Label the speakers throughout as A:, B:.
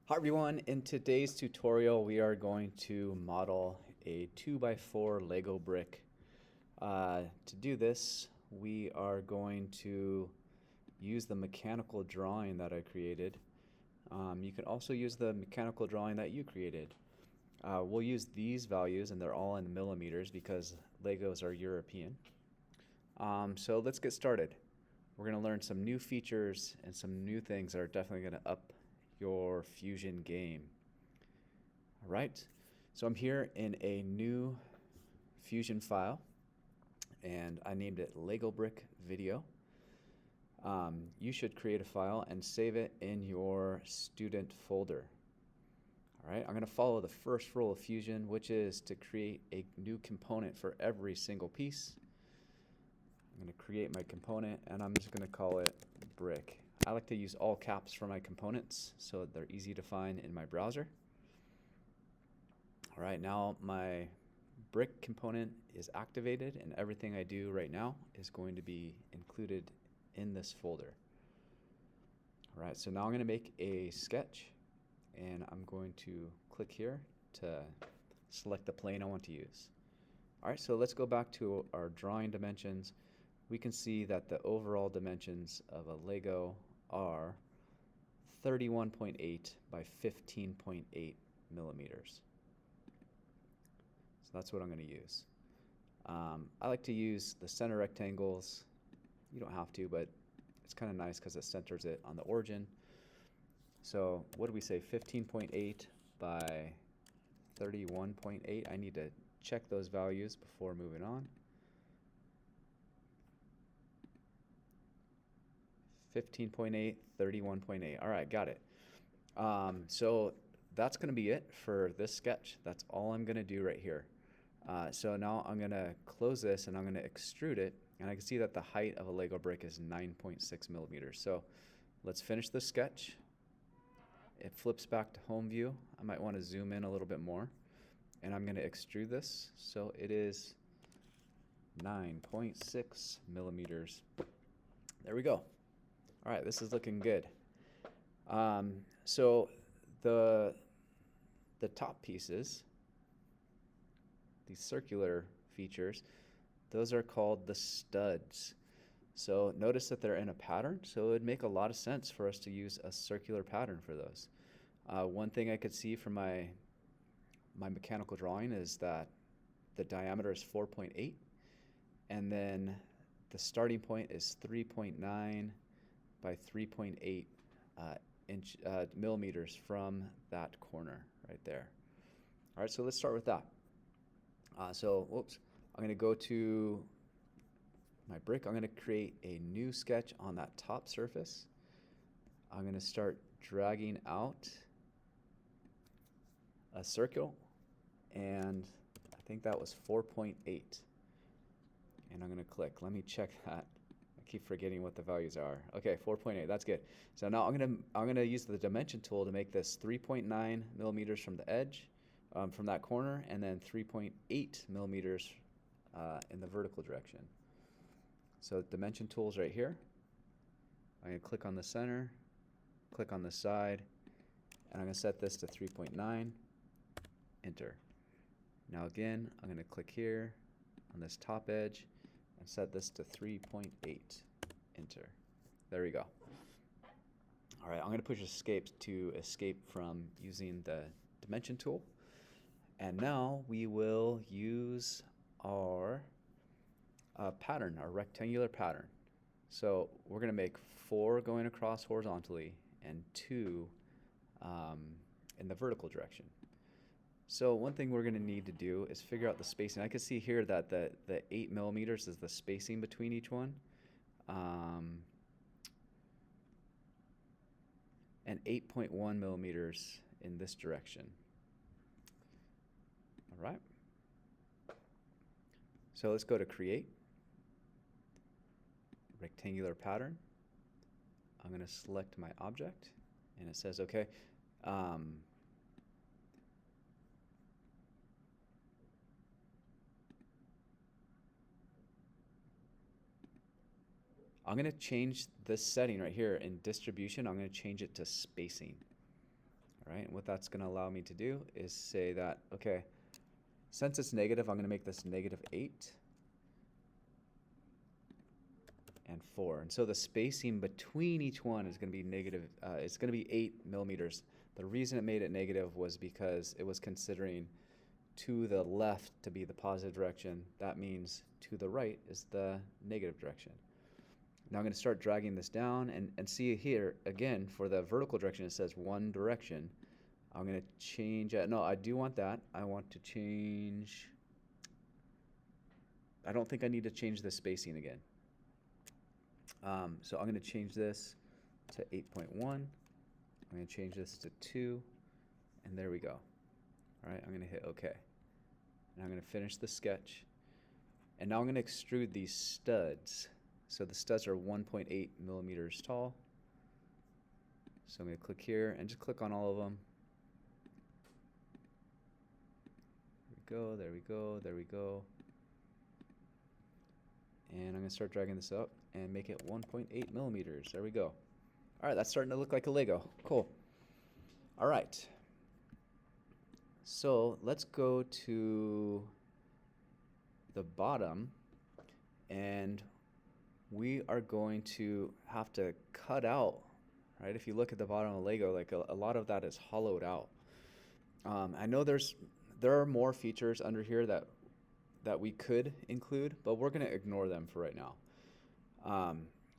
A: Hi everyone, in today's tutorial we are going to model a 2x4 Lego brick. To do this we are going to use the mechanical drawing that I created. You can also use the mechanical drawing that you created. We'll use these values and they're all in millimeters because Legos are European. So let's get started. We're going to learn some new features and some new things that are definitely going to up your Fusion game. All right, so I'm here in a new Fusion file and I named it Lego Brick Video. You should create a file and save it in your student folder. All right, I'm going to follow the first rule of Fusion, which is to create a new component for every single piece. I'm going to create my component and I'm just going to call it brick. I like to use all caps for my components so they're easy to find in my browser. All right, now my brick component is activated and everything I do right now is going to be included in this folder. All right, so now I'm going to make a sketch and I'm going to click here to select the plane I want to use. All right, so let's go back to our drawing dimensions. We can see that the overall dimensions of a Lego are 31.8 by 15.8 millimeters. So that's what I'm going to use. I like to use the center rectangles. You don't have to, but it's kind of nice because it centers it on the origin. So what do we say, 15.8 by 31.8? I need to check those values before moving on. 15.8, 31.8. All right, got it. So that's going to be it for this sketch. That's all I'm going to do right here. So now I'm going to close this and I'm going to extrude it. And I can see that the height of a Lego brick is 9.6 millimeters. So let's finish the sketch. It flips back to home view. I might want to zoom in a little bit more. And I'm going to extrude this. So it is 9.6 millimeters. There we go. All right, this is looking good. So the top pieces, these circular features, those are called the studs. So notice that they're in a pattern, so it would make a lot of sense for us to use a circular pattern for those. One thing I could see from my mechanical drawing is that the diameter is 4.8, and then the starting point is 3.9 by 3.8 millimeters from that corner right there. All right, so let's start with that. I'm going to go to my brick. I'm going to create a new sketch on that top surface. I'm going to start dragging out a circle, and I think that was 4.8. And I'm going to click. Let me check that. I keep forgetting what the values are. Okay, 4.8. That's good. So now I'm gonna use the dimension tool to make this 3.9 millimeters from the edge, from that corner, and then 3.8 millimeters in the vertical direction. So dimension tool's right here. I'm gonna click on the center, click on the side, and I'm gonna set this to 3.9. Enter. Now again, I'm gonna click here on this top edge and set this to 3.8. Enter. There we go. All right, I'm going to push escape to escape from using the dimension tool. And now we will use our pattern, our rectangular pattern. So we're going to make 4 going across horizontally and 2 in the vertical direction. So one thing we're going to need to do is figure out the spacing. I can see here that the 8 millimeters is the spacing between each one. And 8.1 millimeters in this direction. All right. So let's go to Create, Rectangular Pattern. I'm going to select my object, and it says OK. I'm going to change this setting right here in distribution. I'm going to change it to spacing. right? And what that's going to allow me to do is say that, okay, since it's negative, I'm going to make this -8 and 4. And so the spacing between each one is going to be negative. It's going to be 8 millimeters. The reason it made it negative was because it was considering to the left to be the positive direction. That means to the right is the negative direction. Now I'm going to start dragging this down and see here, again, for the vertical direction, it says one direction. I'm going to change it. No, I do want that. I want to change. I don't think I need to change the spacing again. So I'm going to change this to 8.1. I'm going to change this to 2. And there we go. All right, I'm going to hit OK. And I'm going to finish the sketch. And now I'm going to extrude these studs. So the studs are 1.8 millimeters tall. So I'm going to click here and just click on all of them. There we go, there we go, there we go. And I'm going to start dragging this up and make it 1.8 millimeters. There we go. All right, that's starting to look like a Lego. Cool. All right. So let's go to the bottom, and we are going to have to cut out, right? If you look at the bottom of Lego, like a lot of that is hollowed out. I know there are more features under here that we could include, but we're going to ignore them for right now.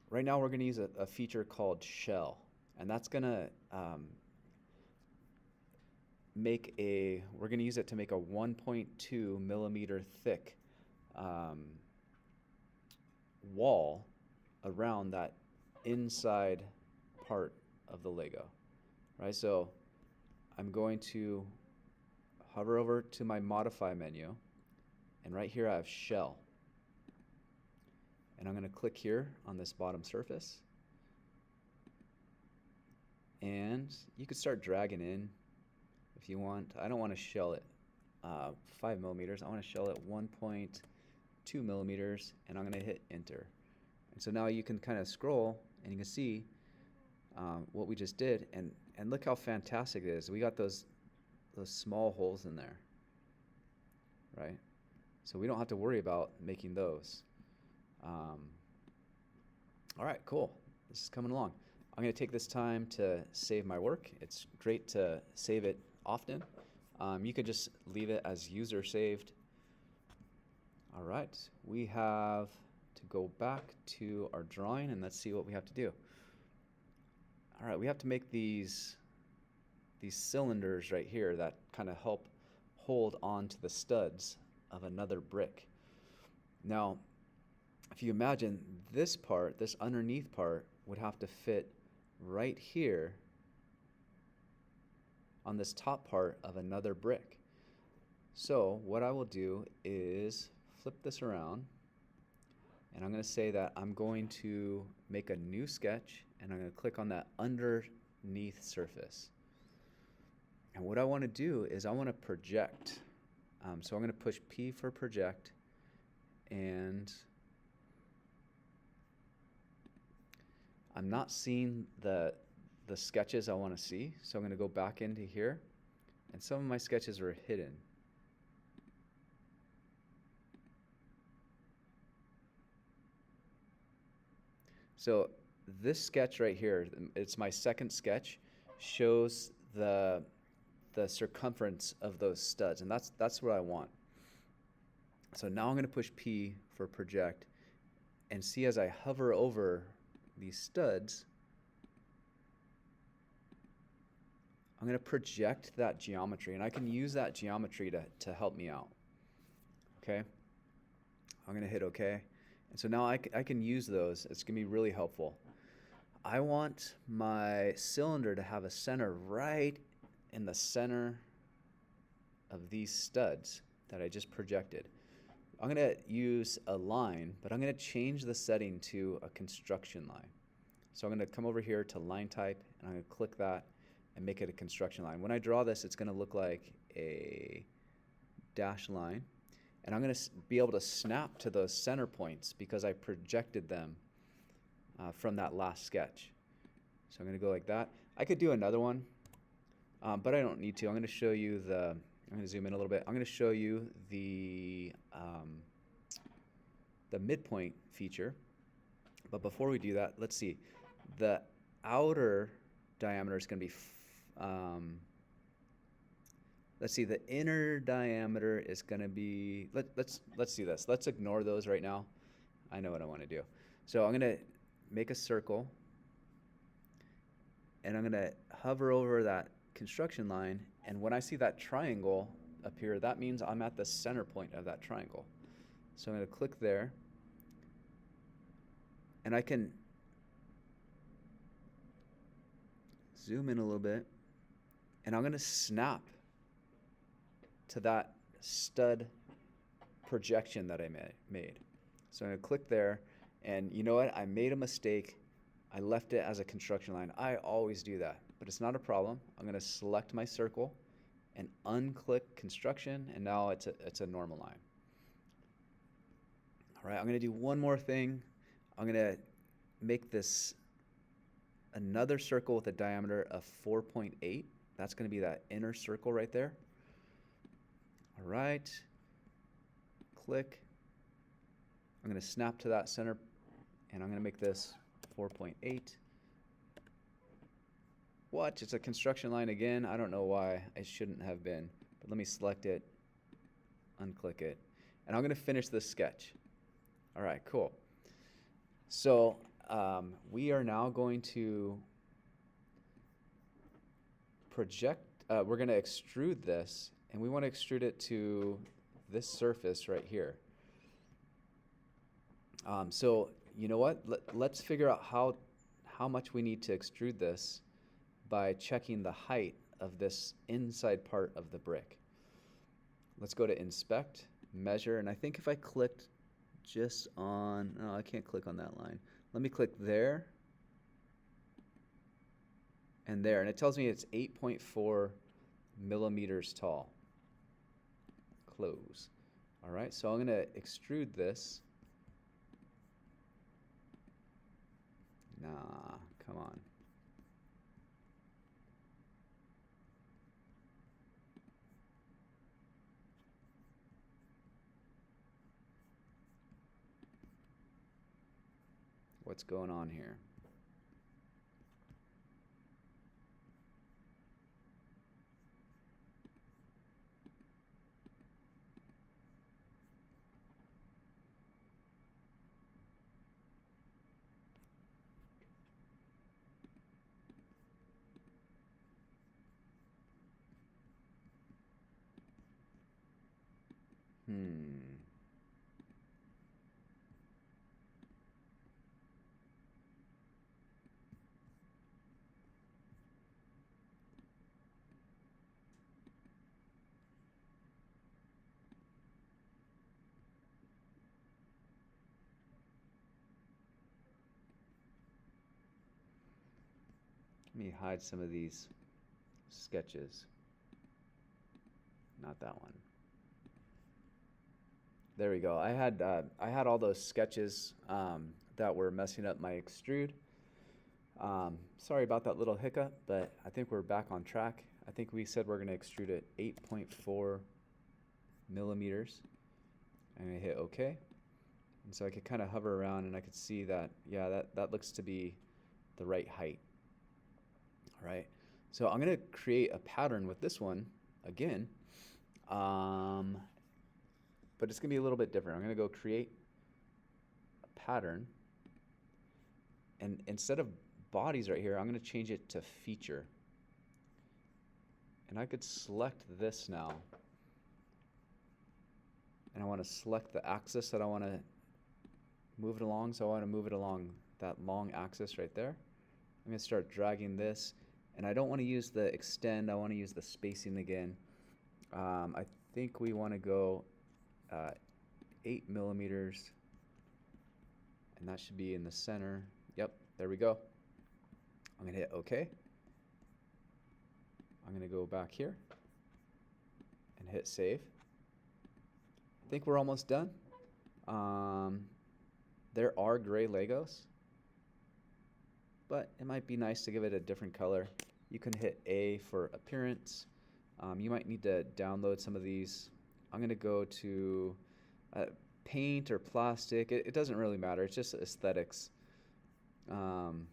A: Right now we're going to use a feature called shell, and that's going to we're going to use it to make a 1.2 millimeter thick wall around that inside part of the Lego, right? So I'm going to hover over to my modify menu, and right here I have shell. And I'm going to click here on this bottom surface. And you could start dragging in if you want. I don't want to shell it 5 millimeters. I want to shell it 1.2 millimeters, and I'm going to hit enter. And so now you can kind of scroll and you can see what we just did, and look how fantastic it is. We got those small holes in there, right? So we don't have to worry about making those. All right, cool. This is coming along. I'm going to take this time to save my work. It's great to save it often. You could just leave it as user saved. All right, we have to go back to our drawing, and let's see what we have to do. All right, we have to make these cylinders right here that kind of help hold on to the studs of another brick. Now, if you imagine this part, this underneath part, would have to fit right here on this top part of another brick. So what I will do is flip this around, and I'm going to say that I'm going to make a new sketch, and I'm going to click on that underneath surface. And what I want to do is I want to project. So I'm going to push P for project, and I'm not seeing the sketches I want to see, so I'm going to go back into here, and some of my sketches are hidden. So this sketch right here, it's my second sketch, shows the circumference of those studs, and that's what I want. So now I'm going to push P for project, and see as I hover over these studs, I'm going to project that geometry, and I can use that geometry to help me out. Okay, I'm going to hit OK, and so now I can use those. It's going to be really helpful. I want my cylinder to have a center right in the center of these studs that I just projected. I'm going to use a line, but I'm going to change the setting to a construction line. So I'm going to come over here to line type, and I'm going to click that and make it a construction line. When I draw this, it's going to look like a dashed line, and I'm going to be able to snap to those center points because I projected them from that last sketch. So I'm going to go like that. I could do another one. but I don't need to. I'm going to show you the, I'm going to zoom in a little bit. I'm going to show you the midpoint feature. But before we do that, let's see. The outer diameter is going to be, let's see, the inner diameter is going to be, let's do this. Let's ignore those right now. I know what I want to do. So I'm going to make a circle, and I'm going to hover over that construction line, and when I see that triangle appear, that means I'm at the center point of that triangle. So I'm going to click there, and I can zoom in a little bit, and I'm going to snap to that stud projection that I made. So I'm going to click there, and you know what? I made a mistake. I left it as a construction line. I always do that, but it's not a problem. I'm going to select my circle and unclick construction, and now it's a normal line. All right, I'm going to do one more thing. I'm going to make this another circle with a diameter of 4.8. That's going to be that inner circle right there. All right, click. I'm going to snap to that center, and I'm going to make this 4.8. What? It's a construction line again? I don't know why it shouldn't have been, but let me select it, unclick it, and I'm going to finish this sketch. All right, cool. So we are now going to project, we're going to extrude this, and we want to extrude it to this surface right here. So you know what? Let's figure out how much we need to extrude this by checking the height of this inside part of the brick. Let's go to Inspect, Measure, and I think if I clicked just on, no, I can't click on that line. Let me click there and there, and it tells me it's 8.4 millimeters tall. Close. All right, so I'm going to extrude this. Nah, come on. What's going on here? Let me hide some of these sketches. Not that one. There we go. I had all those sketches that were messing up my extrude. Sorry about that little hiccup, but I think we're back on track. I think we said we're going to extrude at 8.4 millimeters. I'm going to hit OK. And so I could kind of hover around, and I could see that, yeah, that looks to be the right height. All right. So I'm going to create a pattern with this one again. But it's going to be a little bit different. I'm going to go create a pattern. And instead of bodies right here, I'm going to change it to feature. And I could select this now. And I want to select the axis that I want to move it along. So I want to move it along that long axis right there. I'm going to start dragging this. And I don't want to use the extend. I want to use the spacing again. I think we want to go 8 millimeters. And that should be in the center. Yep, there we go. I'm going to hit OK. I'm going to go back here and hit save. I think we're almost done. There are gray Legos, but it might be nice to give it a different color. You can hit A for appearance. You might need to download some of these. I'm going to go to paint or plastic. It doesn't really matter. It's just aesthetics. I'm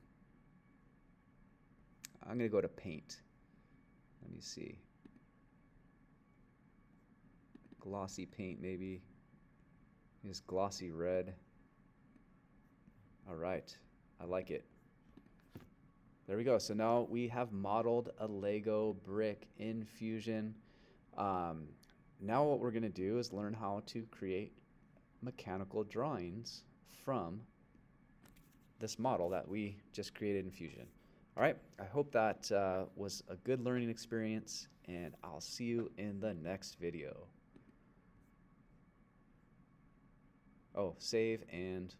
A: going to go to paint. Let me see. Glossy paint maybe. Use glossy red. All right, I like it. There we go. So now we have modeled a Lego brick in Fusion. Now what we're going to do is learn how to create mechanical drawings from this model that we just created in Fusion. All right, I hope that was a good learning experience, and I'll see you in the next video. Oh, save and